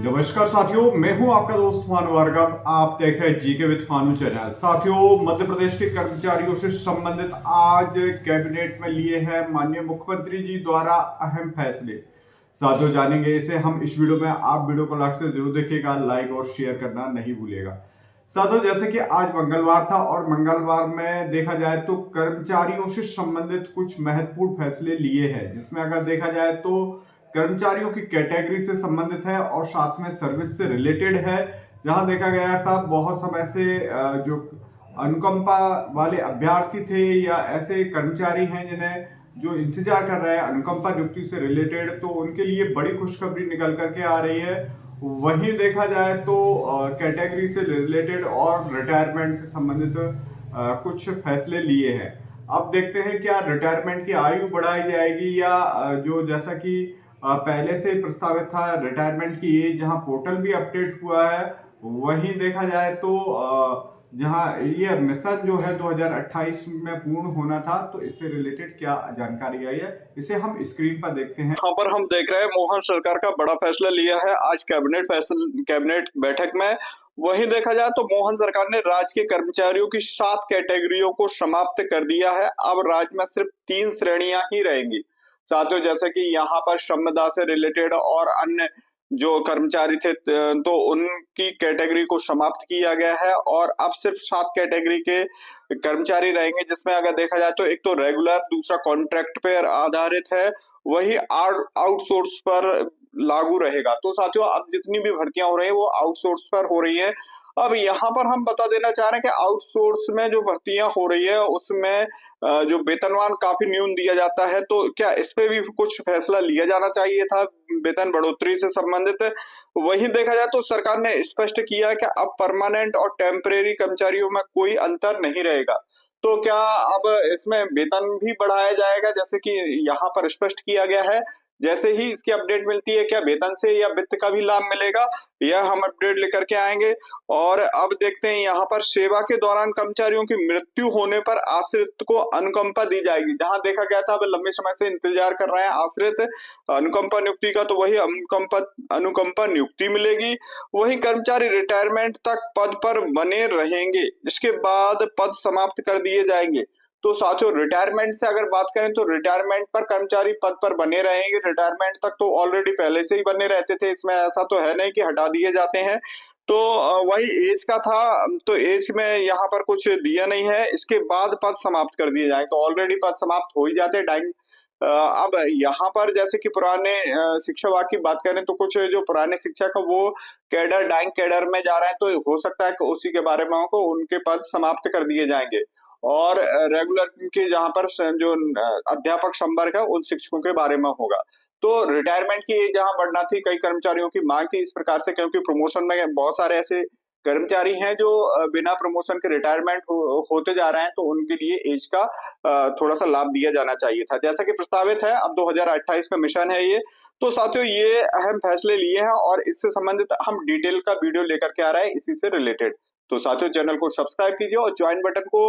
नमस्कार साथियों, मैं हूं आपका दोस्त फानू भार्गव। आप देख रहे हैं जीके विद फानू चैनल। साथियों, मध्य प्रदेश के कर्मचारियों से संबंधित आज कैबिनेट में लिए हैं माननीय मुख्यमंत्री जी द्वारा अहम फैसले। साथियों, जानेंगे इसे हम इस वीडियो में। आप वीडियो को लास्ट से जरूर देखिएगा, लाइक और शेयर करना नहीं भूलिएगा। साथियों, जैसे कि आज मंगलवार था और मंगलवार में देखा जाए तो कर्मचारियों से संबंधित कुछ महत्वपूर्ण फैसले लिए हैं, जिसमें अगर देखा जाए तो कर्मचारियों की कैटेगरी से संबंधित है और साथ में सर्विस से रिलेटेड है। जहां देखा गया था बहुत समय से जो अनुकंपा वाले अभ्यर्थी थे या ऐसे कर्मचारी हैं जिन्हें जो इंतजार कर रहे हैं अनुकंपा नियुक्ति से रिलेटेड, तो उनके लिए बड़ी खुशखबरी निकल करके आ रही है। वहीं देखा जाए तो कैटेगरी से रिलेटेड और रिटायरमेंट से संबंधित कुछ फैसले लिए हैं। अब देखते हैं क्या रिटायरमेंट की आयु बढ़ाई जाएगी या जो जैसा कि पहले से प्रस्तावित था रिटायरमेंट की एज, जहां पोर्टल भी अपडेट हुआ है। वहीं देखा जाए तो जहां ये मिशन जो है 2028 में पूर्ण होना था, तो इससे रिलेटेड क्या जानकारी आई है, इसे हम स्क्रीन पर देखते हैं। यहाँ पर हम देख रहे हैं मोहन सरकार का बड़ा फैसला लिया है आज कैबिनेट बैठक में। वहीं देखा जाए तो मोहन सरकार ने राज्य के कर्मचारियों की 7 कैटेगरियों को समाप्त कर दिया है। अब राज्य में सिर्फ 3 श्रेणियां ही रहेंगी। साथियों, जैसे कि यहाँ पर श्रमदा से रिलेटेड और अन्य जो कर्मचारी थे तो उनकी कैटेगरी को समाप्त किया गया है और अब सिर्फ 7 कैटेगरी के कर्मचारी रहेंगे, जिसमें अगर देखा जाए तो एक तो रेगुलर, दूसरा कॉन्ट्रैक्ट पर आधारित है, वही आउटसोर्स पर लागू रहेगा। तो साथियों, अब जितनी भी भर्तियां हो रही है वो आउटसोर्स पर हो रही है। अब यहाँ पर हम बता देना चाह रहे हैं कि आउटसोर्स में जो भर्तियां हो रही है उसमें जो वेतनमान काफी न्यून दिया जाता है, तो क्या इस पे भी कुछ फैसला लिया जाना चाहिए था वेतन बढ़ोतरी से संबंधित। वहीं देखा जाए तो सरकार ने स्पष्ट किया कि अब परमानेंट और टेम्परेरी कर्मचारियों में कोई अंतर नहीं रहेगा। तो क्या अब इसमें वेतन भी बढ़ाया जाएगा, जैसे कि यहाँ पर स्पष्ट किया गया है। जैसे ही इसकी अपडेट मिलती है क्या वेतन से या वित्त का भी लाभ मिलेगा, यह हम अपडेट लेकर के आएंगे। और अब देखते हैं यहाँ पर सेवा के दौरान कर्मचारियों की मृत्यु होने पर आश्रित को अनुकंपा दी जाएगी। जहां देखा गया था अब लंबे समय से इंतजार कर रहे हैं आश्रित अनुकंपा नियुक्ति का, तो वही अनुकंपा नियुक्ति मिलेगी। वही कर्मचारी रिटायरमेंट तक पद पर बने रहेंगे, इसके बाद पद समाप्त कर दिए जाएंगे। तो साथियों, रिटायरमेंट से अगर बात करें तो रिटायरमेंट पर कर्मचारी पद पर बने रहेंगे। रिटायरमेंट तक तो ऑलरेडी पहले से ही बने रहते थे, इसमें ऐसा तो है नहीं कि हटा दिए जाते हैं। तो वही एज का था, तो एज में यहाँ पर कुछ दिया नहीं है, इसके बाद पद समाप्त कर दिए जाए, तो ऑलरेडी पद समाप्त हो ही जाते हैं डाइंग। अब यहाँ पर जैसे कि पुराने शिक्षा विभाग की बात करें तो कुछ जो पुराने शिक्षक है वो कैडर डाइंग कैडर में जा रहे हैं, तो हो सकता है कि उसी के बारे में हो को उनके पद समाप्त कर दिए जाएंगे। और रेगुलर के जहाँ पर जो अध्यापक संवर्ग है उन शिक्षकों के बारे में होगा। तो रिटायरमेंट की एज जहाँ बढ़ना थी, कई कर्मचारियों की मांग थी इस प्रकार से, क्योंकि प्रमोशन में बहुत सारे ऐसे कर्मचारी हैं जो बिना प्रमोशन के रिटायरमेंट होते जा रहे हैं, तो उनके लिए एज का थोड़ा सा लाभ दिया जाना चाहिए था, जैसा कि प्रस्तावित है। अब 2028 का मिशन है ये। तो साथियों, ये अहम फैसले लिए हैं और इससे संबंधित हम डिटेल का वीडियो लेकर के आ रहे हैं इसी से रिलेटेड। तो साथियों, चैनल को सब्सक्राइब कीजिए और ज्वाइन बटन को